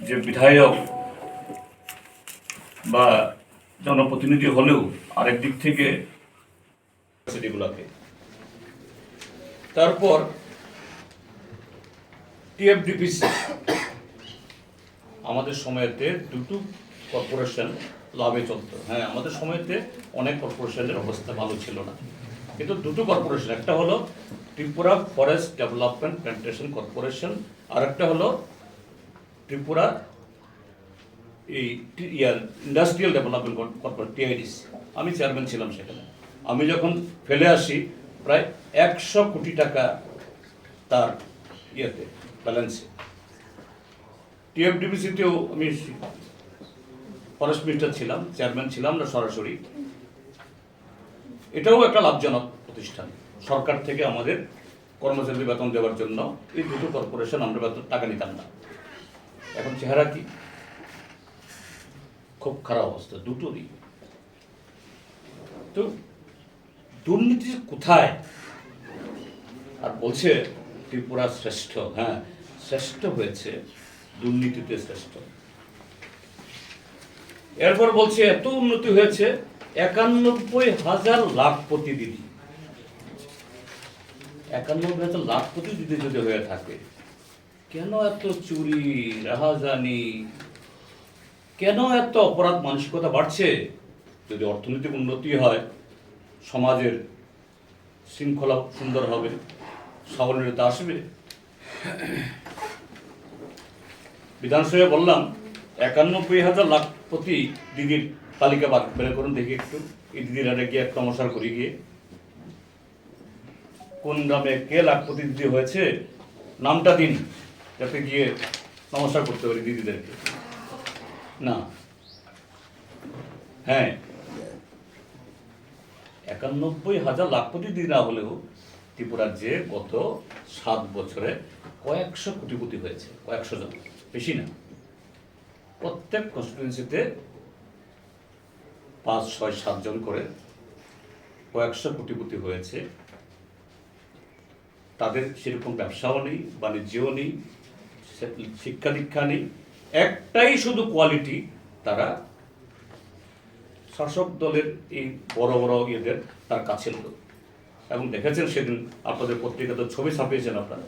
যে বিধায়ক বা জনপ্রতিনিধি হলেও আরেক দিক থেকে সেগুলোকে তারপর টিএফডিপিসি আমাদের সময়তে দুটো কর্পোরেশন লাভে চলতো। হ্যাঁ, আমাদের সময়তে অনেক কর্পোরেশনের অবস্থা ভালো ছিল না, কিন্তু দুটো কর্পোরেশন, একটা হলো Tripura forest development plantation corporation, আর একটা হলো ত্রিপুরা এই ইন্ডাস্ট্রিয়াল ডেভেলপমেন্ট কর্পোরেশন টিআইডিসি। আমি চেয়ারম্যান ছিলাম সেখানে। আমি যখন ফেলে আসি প্রায় 100 কোটি টাকা তার ইয়েতে ব্যালেন্সে। টিএফডিপিসিতেও আমি ফরেস্ট মিনিস্টার ছিলাম, চেয়ারম্যান ছিলাম না সরাসরি। এটাও একটা লাভজনক প্রতিষ্ঠান। সরকার থেকে আমাদের কর্মচারীদের বেতন দেওয়ার জন্য এই দুটো কর্পোরেশন আমরা বেতন টাকা নিতাম না। এখন চেহারা কি, খুব খারাপ অবস্থা দুটোরই। তো দুর্নীতি কোথায়? আর বলছে ত্রিপুরা শ্রেষ্ঠ। হ্যাঁ, শ্রেষ্ঠ হয়েছে, দুর্নীতিতে শ্রেষ্ঠ। এরপর বলছে এত উন্নতি হয়েছে, 91,000 লাখপতি দিদি। 91,000 লাখপতি দিদি যদি হয়ে থাকে, কেন এত চুরি রাহাজানি, কেন এত অপরাধ মানসিকতা বাড়ছে? যদি অর্থনৈতিক উন্নতি হয়, সমাজের শৃঙ্খলা সুন্দর হবে, সাবলীলতা আসবে। বিধানসভায় বললাম 91,000 লাখপতি দিদির তালিকা বের করুন দেখি একটু। এই দিদিরা গিয়ে একটা নমস্কার করি গিয়ে, কোন গ্রামে কে লাখপতি দিদি হয়েছে নামটা দিন, যাতে গিয়ে নমস্কার করতে পারি দিদিদেরকে। না, হ্যাঁ, 91,000 লাখপতি দিদি না হলেও ত্রিপুরার যে গত 7 বছরে কয়েকশো কোটিপতি হয়েছে, কয়েকশো জন, বেশি না। প্রত্যেক কনস্টিটুয়েন্সিতে 5, 6, 7 জন করে কয়েকশো কোটিপতি হয়েছে। তাদের সেরকম ব্যবসাও নেই, বাণিজ্যও নেই, শিক্ষা দীক্ষা নেই, একটাই শুধু কোয়ালিটি, তারা শাসক দলের এই বড় বড় ইয়েদের তার কাছের লোক। এবং দেখেছেন সেদিন আপনাদের পত্রিকাতে ছবি ছাপিয়েছেন আপনারা।